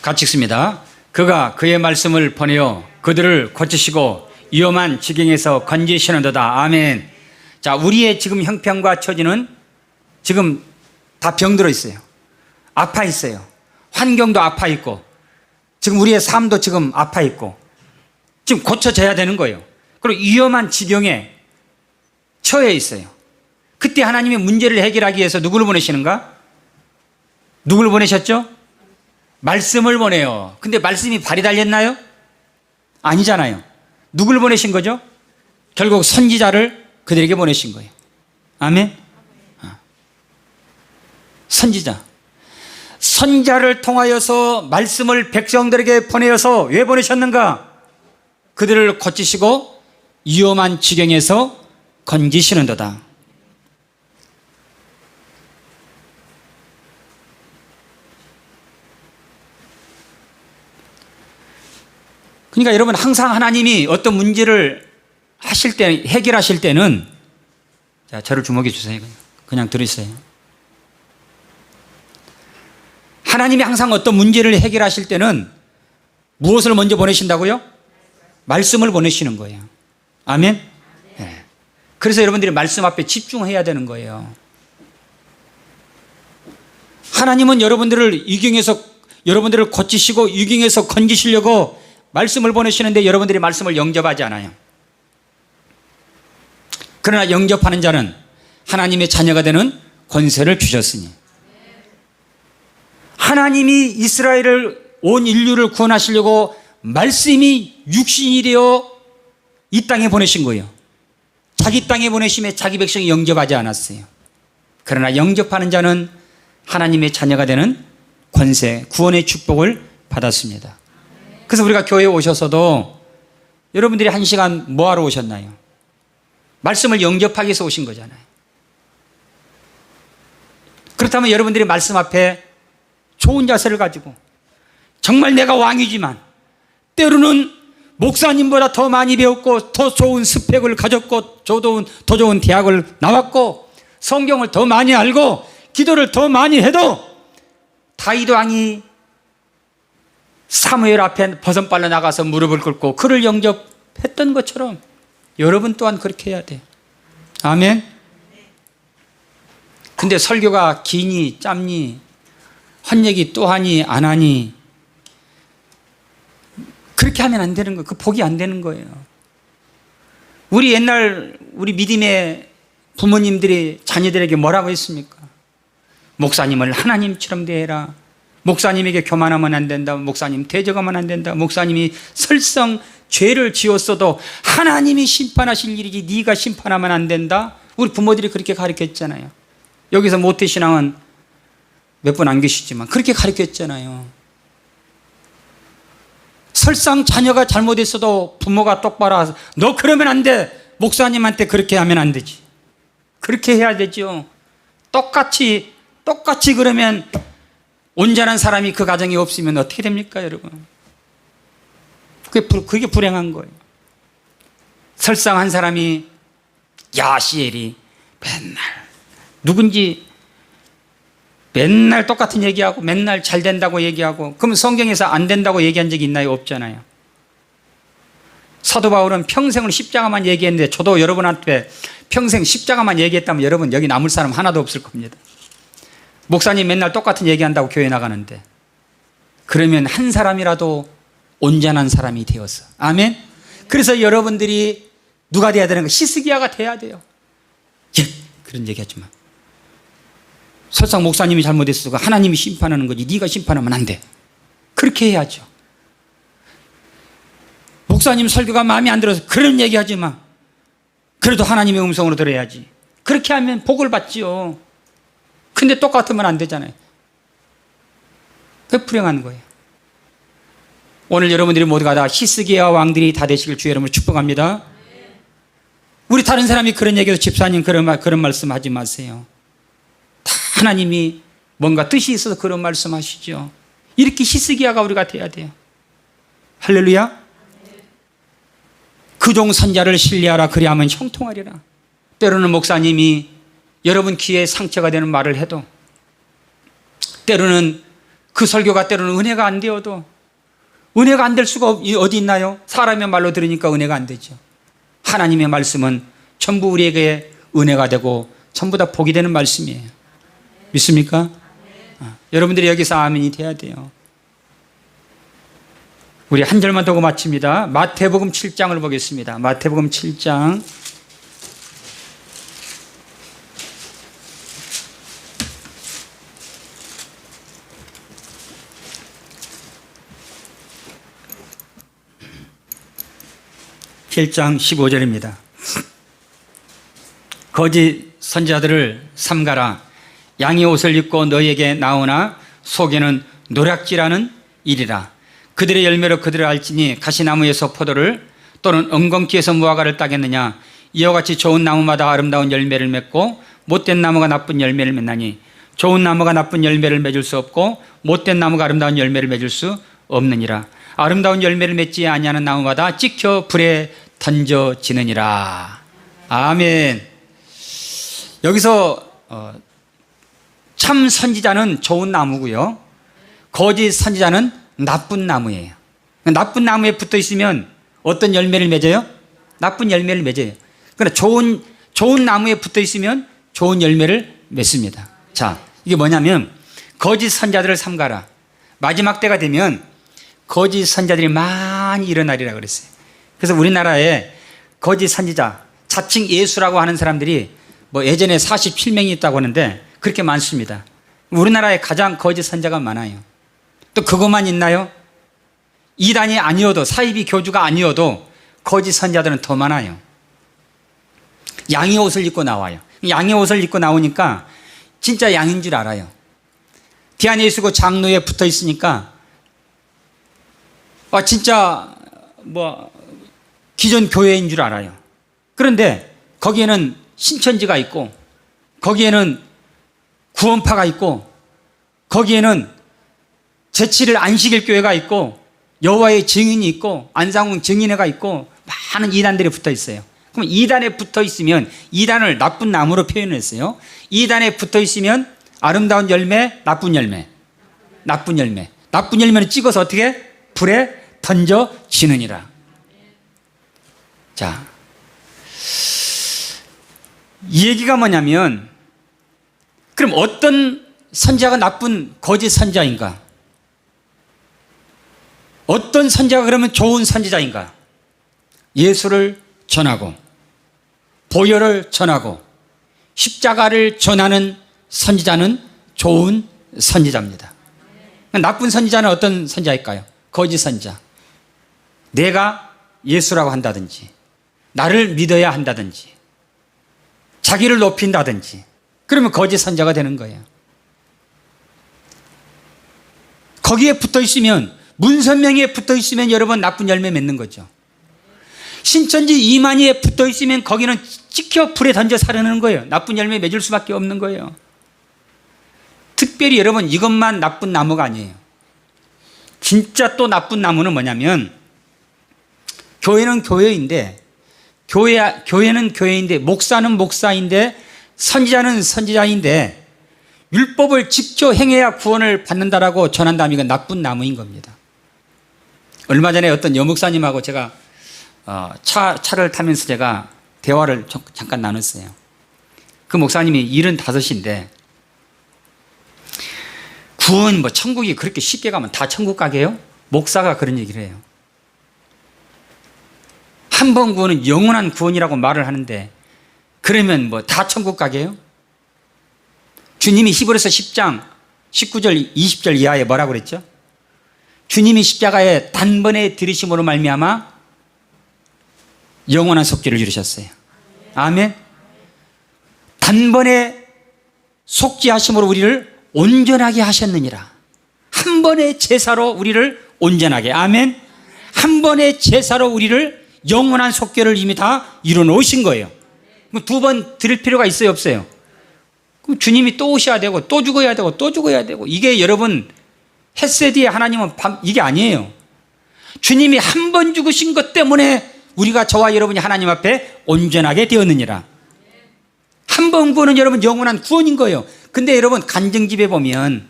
Speaker 1: 같이 읽습니다. 그가 그의 말씀을 보내어 그들을 고치시고 위험한 지경에서 건지시는도다. 아멘. 자, 우리의 지금 형편과 처지는 지금 다 병들어 있어요. 아파 있어요. 환경도 아파 있고, 지금 우리의 삶도 지금 아파 있고, 지금 고쳐져야 되는 거예요. 그리고 위험한 지경에 처해 있어요. 그때 하나님의 문제를 해결하기 위해서 누구를 보내시는가? 누구를 보내셨죠? 말씀을 보내요. 근데 말씀이 발이 달렸나요? 아니잖아요. 누구를 보내신 거죠? 결국 선지자를 그들에게 보내신 거예요. 아멘. 선지자. 선지자를 통하여서 말씀을 백성들에게 보내어서 왜 보내셨는가? 그들을 고치시고 위험한 지경에서 건지시는도다. 그러니까 여러분, 항상 하나님이 어떤 문제를 하실 때, 해결하실 때는, 자, 저를 주목해 주세요. 그냥 들으세요. 하나님이 항상 어떤 문제를 해결하실 때는 무엇을 먼저 보내신다고요? 말씀을 보내시는 거예요. 아멘? 네. 그래서 여러분들이 말씀 앞에 집중해야 되는 거예요. 하나님은 여러분들을 여러분들을 고치시고 위경에서 건지시려고 말씀을 보내시는데 여러분들이 말씀을 영접하지 않아요. 그러나 영접하는 자는 하나님의 자녀가 되는 권세를 주셨으니, 하나님이 이스라엘을, 온 인류를 구원하시려고 말씀이 육신이 되어 이 땅에 보내신 거예요. 자기 땅에 보내심에 자기 백성이 영접하지 않았어요. 그러나 영접하는 자는 하나님의 자녀가 되는 권세, 구원의 축복을 받았습니다. 그래서 우리가 교회에 오셔서도 여러분들이 1시간 뭐하러 오셨나요? 말씀을 영접하기 위해서 오신 거잖아요. 그렇다면 여러분들이 말씀 앞에 좋은 자세를 가지고, 정말 내가 왕이지만 때로는 목사님보다 더 많이 배웠고 더 좋은 스펙을 가졌고 더 좋은 대학을 나왔고 성경을 더 많이 알고 기도를 더 많이 해도 다윗 왕이 사무엘 앞에 버선발로 나가서 무릎을 꿇고 그를 영접했던 것처럼 여러분 또한 그렇게 해야 돼요. 아멘. 근데 설교가 기니 짧니, 한 얘기 또 하니 안 하니, 그렇게 하면 안 되는 거예요. 그 복이 안 되는 거예요. 우리 옛날 우리 믿음의 부모님들이 자녀들에게 뭐라고 했습니까? 목사님을 하나님처럼 대해라. 목사님에게 교만하면 안 된다. 목사님 대적하면 안 된다. 목사님이 설령 죄를 지었어도 하나님이 심판하실 일이지 네가 심판하면 안 된다. 우리 부모들이 그렇게 가르쳤잖아요. 여기서 모태신앙은 몇 분 안 계시지만 그렇게 가르쳤잖아요. 설상 자녀가 잘못했어도 부모가 똑바로 와서 너 그러면 안 돼. 목사님한테 그렇게 하면 안 되지. 그렇게 해야 되죠. 똑같이 그러면 온전한 사람이 그 가정에 없으면 어떻게 됩니까, 여러분? 그게 불행한 거예요. 설상 한 사람이 야시엘이 맨날 누군지 맨날 똑같은 얘기하고 맨날 잘 된다고 얘기하고, 그럼 성경에서 안 된다고 얘기한 적이 있나요? 없잖아요. 사도 바울은 평생을 십자가만 얘기했는데 저도 여러분한테 평생 십자가만 얘기했다면 여러분 여기 남을 사람 하나도 없을 겁니다. 목사님 맨날 똑같은 얘기한다고 교회 나가는데, 그러면 한 사람이라도 온전한 사람이 되었어. 아멘. 그래서 여러분들이 누가 돼야 되는 거? 히스기야가 돼야 돼요. 예, 그런 얘기 하지 마. 설상 목사님이 잘못했어도 하나님이 심판하는 거지 네가 심판하면 안 돼. 그렇게 해야죠. 목사님 설교가 마음에 안 들어서 그런 얘기 하지 마. 그래도 하나님의 음성으로 들어야지. 그렇게 하면 복을 받지요. 근데 똑같으면 안 되잖아요. 그게 불행한 거예요. 오늘 여러분들이 모두가 다 히스기야 왕들이 다 되시길 주의 이름으로 축복합니다. 우리 다른 사람이 그런 얘기해서 집사님 그런 말씀 하지 마세요. 다 하나님이 뭔가 뜻이 있어서 그런 말씀 하시죠. 이렇게 히스기야가 우리가 돼야 돼요. 할렐루야. 그 종 선자를 신뢰하라. 그리하면 형통하리라. 때로는 목사님이 여러분 귀에 상처가 되는 말을 해도, 때로는 그 설교가 때로는 은혜가 안 되어도, 은혜가 안 될 수가 어디 있나요? 사람의 말로 들으니까 은혜가 안 되죠. 하나님의 말씀은 전부 우리에게 은혜가 되고 전부 다 복이 되는 말씀이에요. 믿습니까? 여러분들이 여기서 아멘이 돼야 돼요. 우리 한 절만 더 마칩니다. 마태복음 7장을 보겠습니다. 마태복음 7장 7장 15절입니다. 거짓 선지자들을 삼가라. 양의 옷을 입고 너희에게 나오나 속에는 노략질하는 일이라. 그들의 열매로 그들을 알지니 가시나무에서 포도를 또는 엉겅퀴에서 무화과를 따겠느냐. 이와 같이 좋은 나무마다 아름다운 열매를 맺고 못된 나무가 나쁜 열매를 맺나니 좋은 나무가 나쁜 열매를 맺을 수 없고 못된 나무가 아름다운 열매를 맺을 수 없느니라. 아름다운 열매를 맺지 아니하는 나무마다 찍혀 불에 던져지느니라. 아멘. 여기서 참 선지자는 좋은 나무고요, 거짓 선지자는 나쁜 나무예요. 나쁜 나무에 붙어 있으면 어떤 열매를 맺어요? 나쁜 열매를 맺어요. 그러나 좋은 나무에 붙어 있으면 좋은 열매를 맺습니다. 자, 이게 뭐냐면 거짓 선지자들을 삼가라. 마지막 때가 되면 거짓 선지자들이 많이 일어나리라 그랬어요. 그래서 우리나라에 거짓 선지자, 자칭 예수라고 하는 사람들이 뭐 예전에 47명이 있다고 하는데 그렇게 많습니다. 우리나라에 가장 거짓 선지자가 많아요. 또 그것만 있나요? 이단이 아니어도, 사이비 교주가 아니어도 거짓 선지자들은 더 많아요. 양의 옷을 입고 나와요. 양의 옷을 입고 나오니까 진짜 양인 줄 알아요. 디아니수고 장로에 붙어 있으니까 진짜 뭐 기존 교회인 줄 알아요. 그런데 거기에는 신천지가 있고, 거기에는 구원파가 있고, 거기에는 제7일 안식일 교회가 있고, 여호와의 증인이 있고, 안상훈 증인회가 있고, 많은 이단들이 붙어 있어요. 그럼 이단에 붙어 있으면, 이단을 나쁜 나무로 표현했어요. 이단에 붙어 있으면 아름다운 열매, 나쁜 열매. 나쁜 열매. 나쁜 열매는 찍어서 어떻게? 불에 던져지느니라. 자, 이 얘기가 뭐냐면, 그럼 어떤 선지자가 나쁜 거짓 선지자인가? 어떤 선지자가 그러면 좋은 선지자인가? 예수를 전하고 보혈을 전하고 십자가를 전하는 선지자는 좋은 선지자입니다. 나쁜 선지자는 어떤 선지자일까요? 거짓 선지자. 내가 예수라고 한다든지, 나를 믿어야 한다든지, 자기를 높인다든지, 그러면 거짓 선지자가 되는 거예요. 거기에 붙어 있으면, 문선명에 붙어 있으면 여러분 나쁜 열매 맺는 거죠. 신천지 이만희에 붙어 있으면 거기는 찍혀 불에 던져 사르는 거예요. 나쁜 열매 맺을 수밖에 없는 거예요. 특별히 여러분 이것만 나쁜 나무가 아니에요. 진짜 또 나쁜 나무는 뭐냐면, 교회는 교회인데, 교회는 교회인데, 목사는 목사인데, 선지자는 선지자인데, 율법을 지켜 행해야 구원을 받는다라고 전한다면 이건 나쁜 나무인 겁니다. 얼마 전에 어떤 여목사님하고 제가 차를 타면서 제가 대화를 잠깐 나눴어요. 그 목사님이 75인데 구원 뭐 천국이 그렇게 쉽게 가면 다 천국 가게요? 목사가 그런 얘기를 해요. 한 번 구원은 영원한 구원이라고 말을 하는데 그러면 뭐 다 천국 가게요? 주님이 히브리서 10장 19절 20절 이하에 뭐라고 그랬죠? 주님이 십자가에 단번에 들이심으로 말미암아 영원한 속죄를 이루셨어요. 아멘. 단번에 속죄하심으로 우리를 온전하게 하셨느니라. 한 번의 제사로 우리를 온전하게. 아멘. 한 번의 제사로 우리를 영원한 속죄를 이미 다 이루어 놓으신 거예요. 두 번 드릴 필요가 있어요, 없어요? 그럼 주님이 또 오셔야 되고 또 죽어야 되고 또 죽어야 되고, 이게 여러분 헤세디의 하나님은 이게 아니에요. 주님이 한 번 죽으신 것 때문에 우리가, 저와 여러분이 하나님 앞에 온전하게 되었느니라. 한 번 구원은 여러분 영원한 구원인 거예요. 근데 여러분 간증집에 보면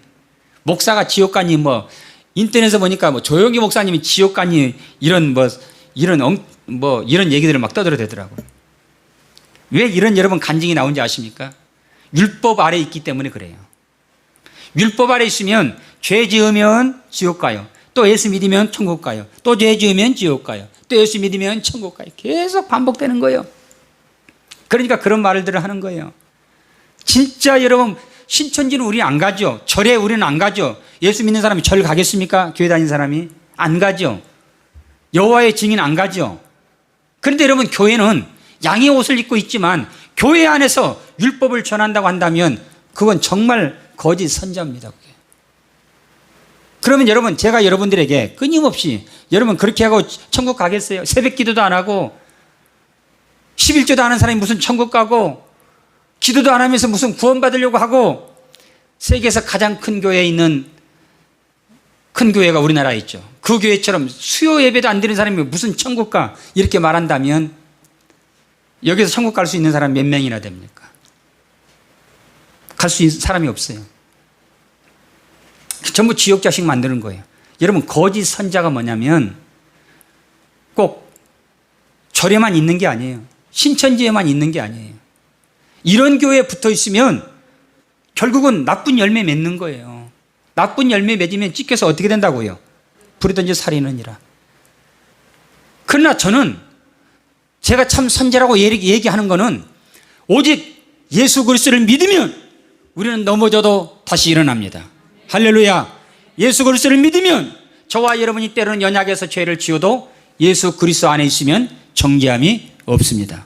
Speaker 1: 목사가 지옥 가니, 뭐 인터넷에서 보니까 뭐 조용기 목사님이 지옥 가니 이런 이런 얘기들을 막 떠들어대더라고요. 왜 이런 여러분 간증이 나온지 아십니까? 율법 아래 있기 때문에 그래요. 율법 아래 있으면 죄 지으면 지옥 가요. 또 예수 믿으면 천국 가요. 또 죄 지으면 지옥 가요. 또 예수 믿으면 천국 가요. 계속 반복되는 거예요. 그러니까 그런 말들을 하는 거예요. 진짜 여러분 신천지는 우리 안 가죠. 절에 우리는 안 가죠. 예수 믿는 사람이 절 가겠습니까? 교회 다니는 사람이 안 가죠. 여호와의 증인 안 가죠. 그런데 여러분, 교회는 양의 옷을 입고 있지만 교회 안에서 율법을 전한다고 한다면 그건 정말 거짓 선자입니다. 그러면 여러분, 제가 여러분들에게 끊임없이 여러분 그렇게 하고 천국 가겠어요? 새벽 기도도 안 하고 11조도 안 하는 사람이 무슨 천국 가고 기도도 안 하면서 무슨 구원 받으려고 하고, 세계에서 가장 큰 교회에 있는 큰 교회가 우리나라에 있죠. 그 교회처럼 수요 예배도 안 드리는 사람이 무슨 천국 가, 이렇게 말한다면 여기서 천국 갈 수 있는 사람 몇 명이나 됩니까? 갈 수 있는 사람이 없어요. 전부 지옥 자식 만드는 거예요. 여러분, 거짓 선자가 뭐냐면 꼭 절에만 있는 게 아니에요. 신천지에만 있는 게 아니에요. 이런 교회에 붙어 있으면 결국은 나쁜 열매 맺는 거예요. 나쁜 열매 맺으면 찢겨서 어떻게 된다고요? 불이 던져 살이느니라. 그러나 저는 제가 참 선자라고 얘기하는 거는 오직 예수 그리스도를 믿으면 우리는 넘어져도 다시 일어납니다. 할렐루야. 예수 그리스도를 믿으면 저와 여러분이 때로는 연약해서 죄를 지어도 예수 그리스도 안에 있으면 정죄함이 없습니다.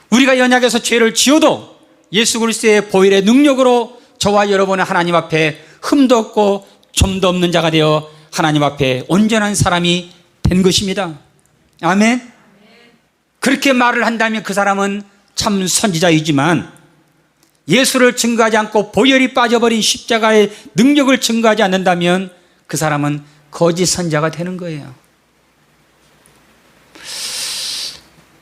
Speaker 1: 우리가 연약해서 죄를 지어도 예수 그리스도의 보혈의 능력으로 저와 여러분은 하나님 앞에 흠도 없고 점도 없는 자가 되어 하나님 앞에 온전한 사람이 된 것입니다. 아멘. 그렇게 말을 한다면 그 사람은 참 선지자이지만 예수를 증거하지 않고 보혈이 빠져버린 십자가의 능력을 증거하지 않는다면 그 사람은 거짓 선자가 되는 거예요.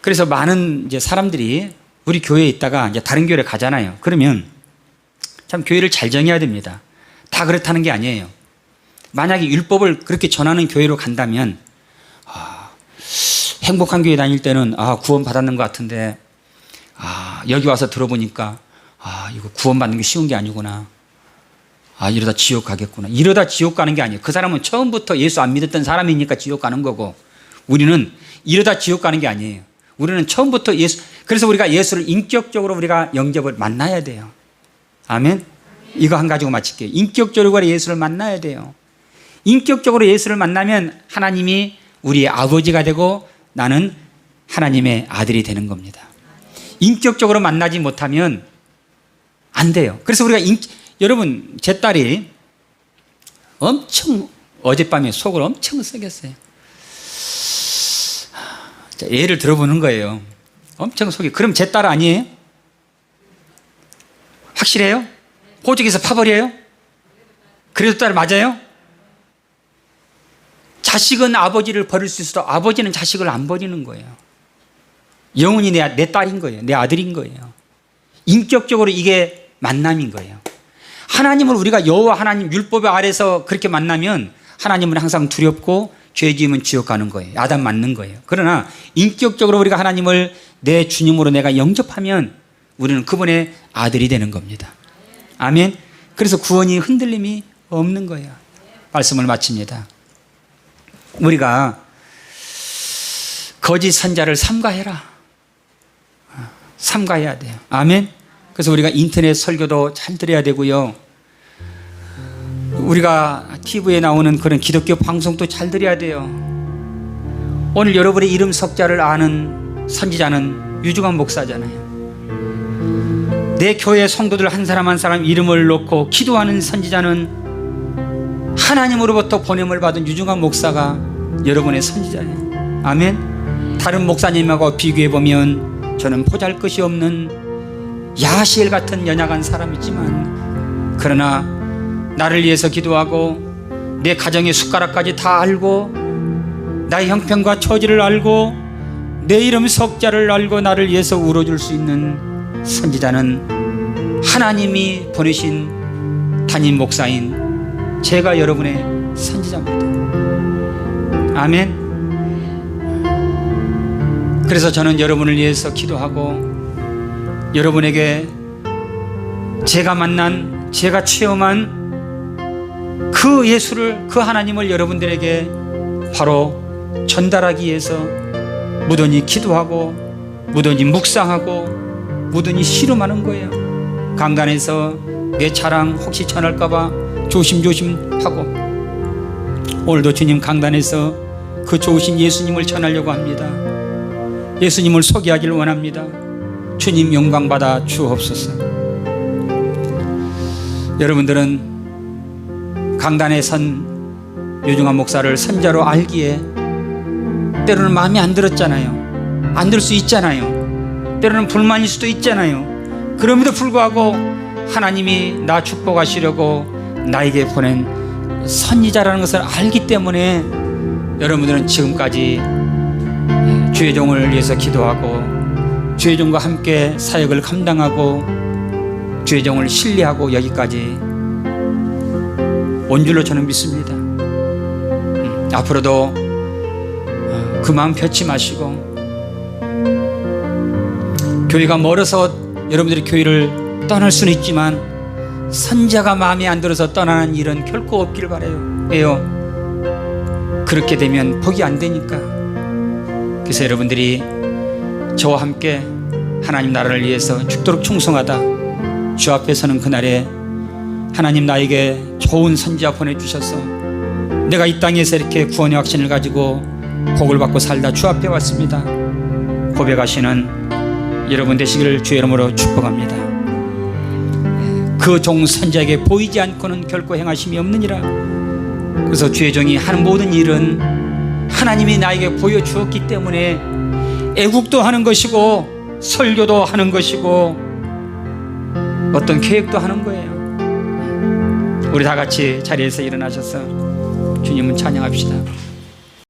Speaker 1: 그래서 많은 이제 사람들이 우리 교회에 있다가 이제 다른 교회를 가잖아요. 그러면 참 교회를 잘 정해야 됩니다. 다 그렇다는 게 아니에요. 만약에 율법을 그렇게 전하는 교회로 간다면 행복한 교회 다닐 때는 구원 받았는 것 같은데 여기 와서 들어보니까 이거 구원 받는 게 쉬운 게 아니구나. 이러다 지옥 가겠구나. 이러다 지옥 가는 게 아니에요. 그 사람은 처음부터 예수 안 믿었던 사람이니까 지옥 가는 거고, 우리는 이러다 지옥 가는 게 아니에요. 우리는 처음부터 그래서 우리가 예수를 인격적으로 우리가 영접을 만나야 돼요. 아멘. 이거 한 가지고 마칠게요. 인격적으로 예수를 만나야 돼요. 인격적으로 예수를 만나면 하나님이 우리의 아버지가 되고 나는 하나님의 아들이 되는 겁니다. 인격적으로 만나지 못하면 안 돼요. 그래서 우리가 여러분, 제 딸이 엄청 어젯밤에 속을 엄청 썩였어요. 자, 예를 들어보는 거예요. 엄청 속이. 그럼 제 딸 아니에요? 확실해요? 호적에서 파버려요? 그래도 딸 맞아요? 자식은 아버지를 버릴 수 있어도 아버지는 자식을 안 버리는 거예요. 영원히 내 딸인 거예요. 내 아들인 거예요. 인격적으로 이게 만남인 거예요. 하나님을 우리가 여호와 하나님 율법 아래서 그렇게 만나면 하나님은 항상 두렵고 죄 지으면 지옥 가는 거예요. 아담 맞는 거예요. 그러나 인격적으로 우리가 하나님을 내 주님으로 내가 영접하면 우리는 그분의 아들이 되는 겁니다. 아멘. 그래서 구원이 흔들림이 없는 거예요. 말씀을 마칩니다. 우리가 거짓 선자를 삼가해라. 삼가해야 돼요. 아멘. 그래서 우리가 인터넷 설교도 잘 들어야 되고요. 우리가 TV에 나오는 그런 기독교 방송도 잘 들어야 돼요. 오늘 여러분의 이름 석자를 아는 선지자는 유중한 목사잖아요. 내 교회 성도들 한 사람 한 사람 이름을 놓고 기도하는 선지자는 하나님으로부터 보냄을 받은 유중한 목사가 여러분의 선지자예요. 아멘. 다른 목사님하고 비교해보면 저는 보잘것이 없는 야시엘 같은 연약한 사람이지만, 그러나 나를 위해서 기도하고 내 가정의 숟가락까지 다 알고 나의 형편과 처지를 알고 내 이름 석자를 알고 나를 위해서 울어줄 수 있는 선지자는 하나님이 보내신 담임 목사인 제가 여러분의 선지자입니다. 아멘. 그래서 저는 여러분을 위해서 기도하고 여러분에게 제가 만난, 제가 체험한 그 예수를, 그 하나님을 여러분들에게 바로 전달하기 위해서 무던히 기도하고 무던히 묵상하고 무던히 씨름하는 거예요. 강단에서 내 자랑 혹시 전할까봐 조심조심하고, 오늘도 주님 강단에서 그 좋으신 예수님을 전하려고 합니다. 예수님을 소개하길 원합니다. 주님 영광 받아 주옵소서. 여러분들은 강단에 선 유중한 목사를 선자로 알기에 때로는 마음에 안 들었잖아요. 안 들 수 있잖아요. 때로는 불만일 수도 있잖아요. 그럼에도 불구하고 하나님이 나 축복하시려고 나에게 보낸 선지자라는 것을 알기 때문에 여러분들은 지금까지 주의 종을 위해서 기도하고 주의 종과 함께 사역을 감당하고 주의 종을 신뢰하고 여기까지 온 줄로 저는 믿습니다. 앞으로도 그 마음 펴지 마시고, 교회가 멀어서 여러분들이 교회를 떠날 수는 있지만 선자가 마음에 안 들어서 떠나는 일은 결코 없길 바라요. 왜요? 그렇게 되면 복이 안 되니까. 그래서 여러분들이 저와 함께 하나님 나라를 위해서 죽도록 충성하다 주 앞에 서는 그날에 하나님 나에게 좋은 선지자 보내주셔서 내가 이 땅에서 이렇게 구원의 확신을 가지고 복을 받고 살다 주 앞에 왔습니다 고백하시는 여러분 되시기를 주의 이름으로 축복합니다. 그 종 선지자에게 보이지 않고는 결코 행하심이 없느니라. 그래서 주의 종이 하는 모든 일은 하나님이 나에게 보여주었기 때문에 애국도 하는 것이고 설교도 하는 것이고 어떤 계획도 하는 거예요. 우리 다 같이 자리에서 일어나셔서 주님을 찬양합시다.